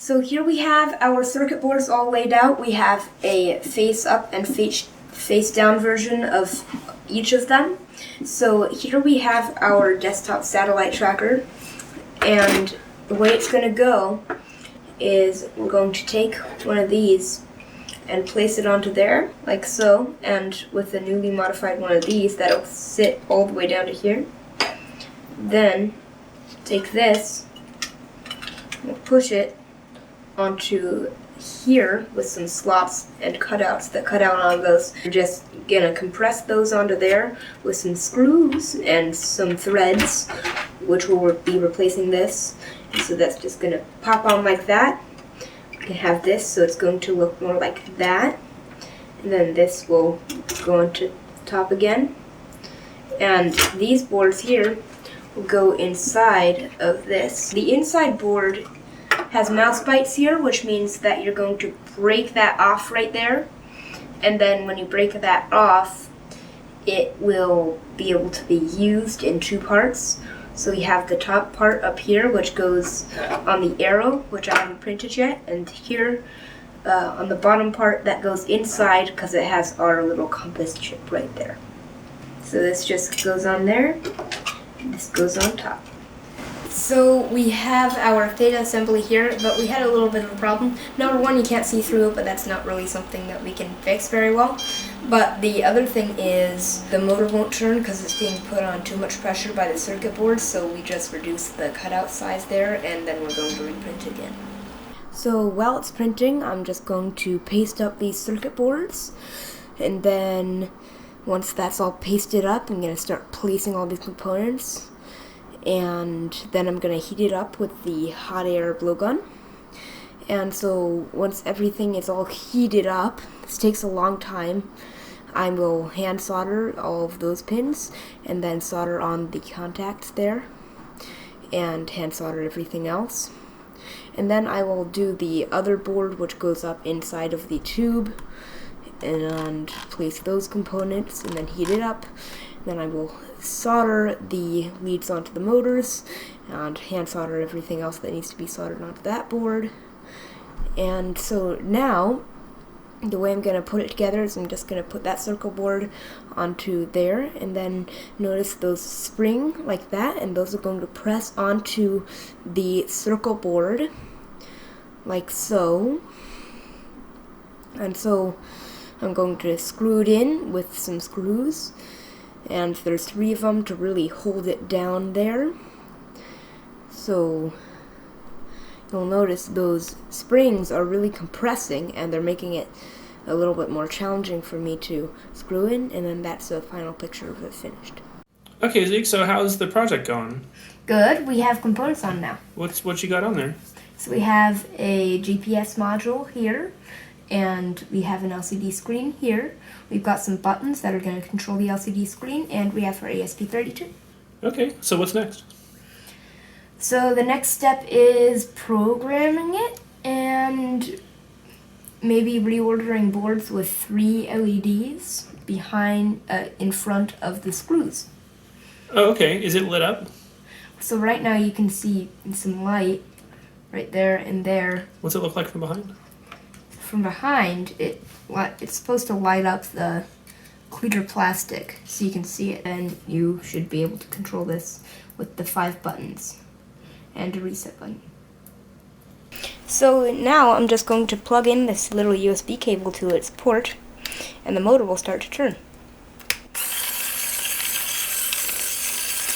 So here we have our circuit boards all laid out. We have a face up and face down version of each of them. So here we have our desktop satellite tracker, and the way it's going to go is we're going to take one of these and place it onto there, like so, and with a newly modified one of these, that'll sit all the way down to here. Then take this, we'll push it onto here with some slots and cutouts that cut out on those. We're just gonna compress those onto there with some screws and some threads, which will be replacing this. And so that's just gonna pop on like that. We can have this, so it's going to look more like that. And then this will go onto top again. And these boards here will go inside of this. The inside board has mouse bites here, which means that you're going to break that off right there. And then when you break that off, it will be able to be used in two parts. So we have the top part up here, which goes on the arrow, which I haven't printed yet, and here on the bottom part that goes inside because it has our little compass chip right there. So this just goes on there, and this goes on top. So we have our theta assembly here, but we had a little bit of a problem. Number one, you can't see through it, but that's not really something that we can fix very well. But the other thing is the motor won't turn because it's being put on too much pressure by the circuit board, so we just reduced the cutout size there, and then we're going to reprint it again. So while it's printing, I'm just going to paste up these circuit boards, and then once that's all pasted up, I'm going to start placing all these components. And then I'm going to heat it up with the hot air blowgun. And so once everything is all heated up, this takes a long time, I will hand solder all of those pins and then solder on the contacts there and hand solder everything else. And then I will do the other board, which goes up inside of the tube, and place those components and then heat it up. Then I will solder the leads onto the motors and hand solder everything else that needs to be soldered onto that board. And so now the way I'm going to put it together is I'm just going to put that circle board onto there, and then notice those spring like that, and those are going to press onto the circle board like so. And so I'm going to screw it in with some screws, and there's 3 of them to really hold it down there. So you'll notice those springs are really compressing, and they're making it a little bit more challenging for me to screw in, and then that's the final picture of it finished. Okay, Zeke, so how's the project going? Good. We have components on now. What you got on there? So we have a GPS module here, and we have an LCD screen here. We've got some buttons that are going to control the LCD screen, and we have our ESP32. Okay, so what's next? So the next step is programming it and maybe reordering boards with 3 LEDs behind, in front of the screws. Oh, okay. Is it lit up? So right now you can see some light right there and there. What's it look like from behind? From behind, it's supposed to light up the clear plastic so you can see it, and you should be able to control this with the 5 buttons and a reset button. So now I'm just going to plug in this little USB cable to its port, and the motor will start to turn.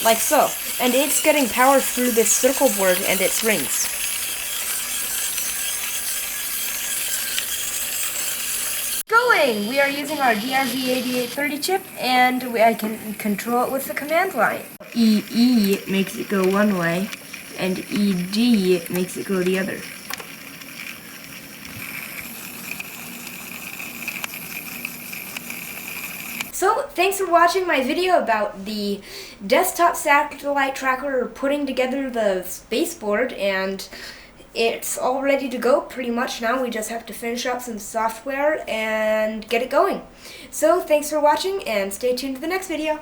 Like so. And it's getting power through this circle board and its rings. Going! We are using our DRV8830 chip, and I can control it with the command line. EE makes it go one way, and ED makes it go the other. So, thanks for watching my video about the desktop satellite tracker putting together the baseboard, and it's all ready to go pretty much now. We just have to finish up some software and get it going. So, thanks for watching, and stay tuned to the next video.